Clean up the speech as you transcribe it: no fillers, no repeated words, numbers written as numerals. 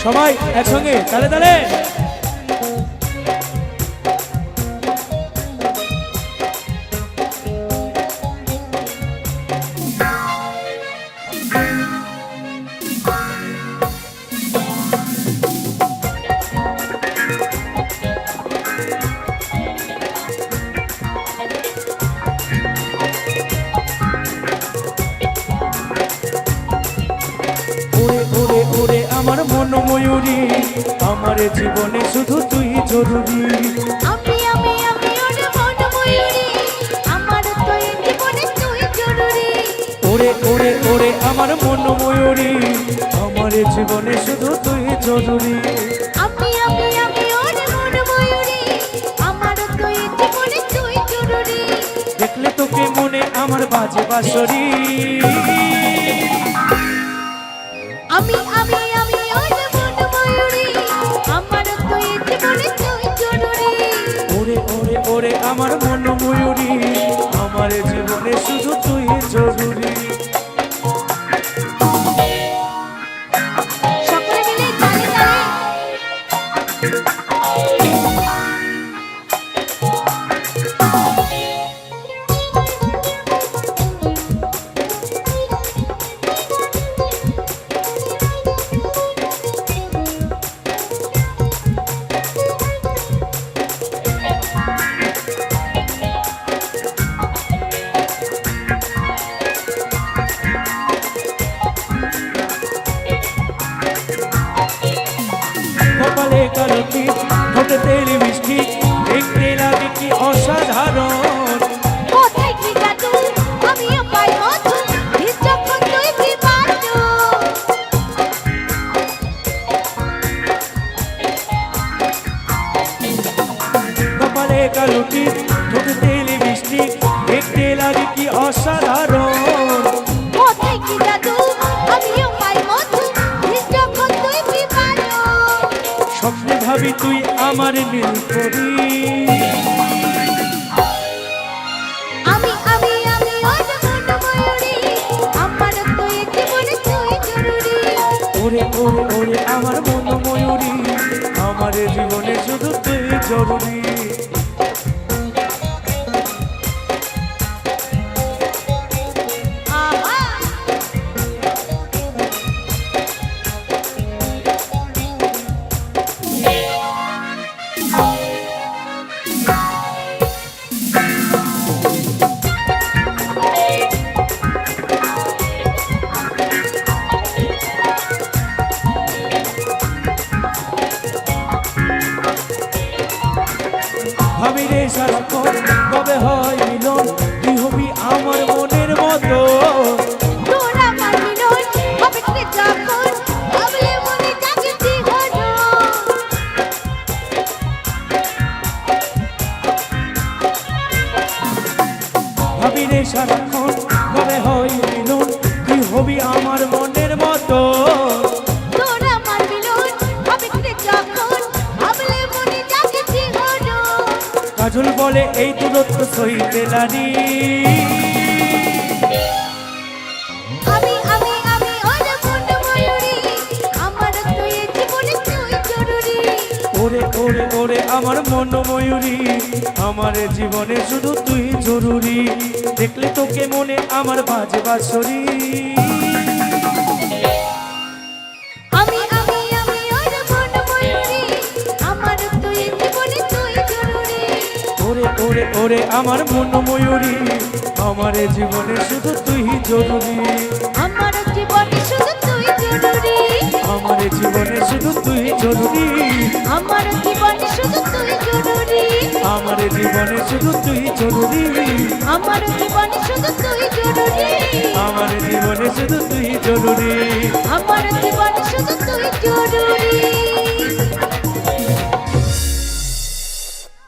সবাই একসঙ্গে তালে তালে। আমার মন ময়ূরী, আমার জীবনে শুধু তুই জরুরি। আমি আমি আমি ওর মন ময়ূরী, আমার তো এই জীবনে তুই জরুরি। ওরে ওরে ওরে আমার মন ময়ূরী, আমার জীবনে শুধু তুই জরুরি। আমি আমি আমি ওর মন ময়ূরী, আমার তো এই জীবনে তুই জরুরি। দেখলে তোকে মনে আমার বাজে বাঁশরি। আমি আমি আমি ওর মন ময়ূরী, আমার তো এই জীবনে তুই জরুরি। ওরে ওরে ওরে আমার মন ময়ূরী, আমার জীবনে শুধু তুই জরুরি। সকলে মিলে তালে তালে। কপালে কালো টিপ, ঠোঁটে তেল মিষ্টি, দেখতে লাগে কি অসাধারণ। কোথায় কি জাদু, আমিও পাই মধু, ঠিক যখন তুই বিবাদু। কপালে কালো টিপ, ঠোঁটে তেল মিষ্টি, দেখতে লাগে কি অসাধারণ। কোথায় কি জাদু, আমিও পাই মধু, ঠিক যখন তুই বিবাদু। স্বপ্নে ভাবি তুই আমার নীলপরি। আমি আমি আমি ওর মন ময়ূরী, আমার তো এই জীবনে তুই জরুরি। ওরে ওরে ওরে আমার মন ময়ূরী, আমার জীবনে শুধু তুই জরুরি। আহা ভাবি রে সারাক্ষণ কবে হয় মিলন, তুই হবি আমার মনের মতো। তোর আমার মিলন হবে কি যখন, ভাবলে মনে জাগে জীবন। ভাবি রে সারাক্ষণ কবে হয় মিলন, তুই হবি আমার মনের মতো। তোর আমার মিলন হবে কি যখন, ভাবলে মনে জাগে জীবন। কাজল বলে এই দূরত্ব সইতে নারী। আমি আমি আমি ওর মন ময়ূরী, আমার তো এই জীবনে তুই জরুরি। ওরে ওরে ওরে আমার মন ময়ূরী, আমার জীবনে শুধু তুই জরুরি। দেখলে তোকে মনে আমার বাজে বাঁশরি। আমি আমি আমি ওর মন ময়ূরী, আমার তো এই জীবনে তুই জরুরি। ওরে ওরে ওরে আমার মন ময়ূরী, আমার জীবনে শুধু তুই জরুরি। আমার জীবনে শুধু তুই জরুরি। আমার জীবনে শুধু তুই জরুরি। আমার জীবনে শুধু তুই জরুরি। আমার জীবনে শুধু তুই জরুরি। আমার জীবনে শুধু তুই জরুরি। আমার জীবনে শুধু তুই জরুরি।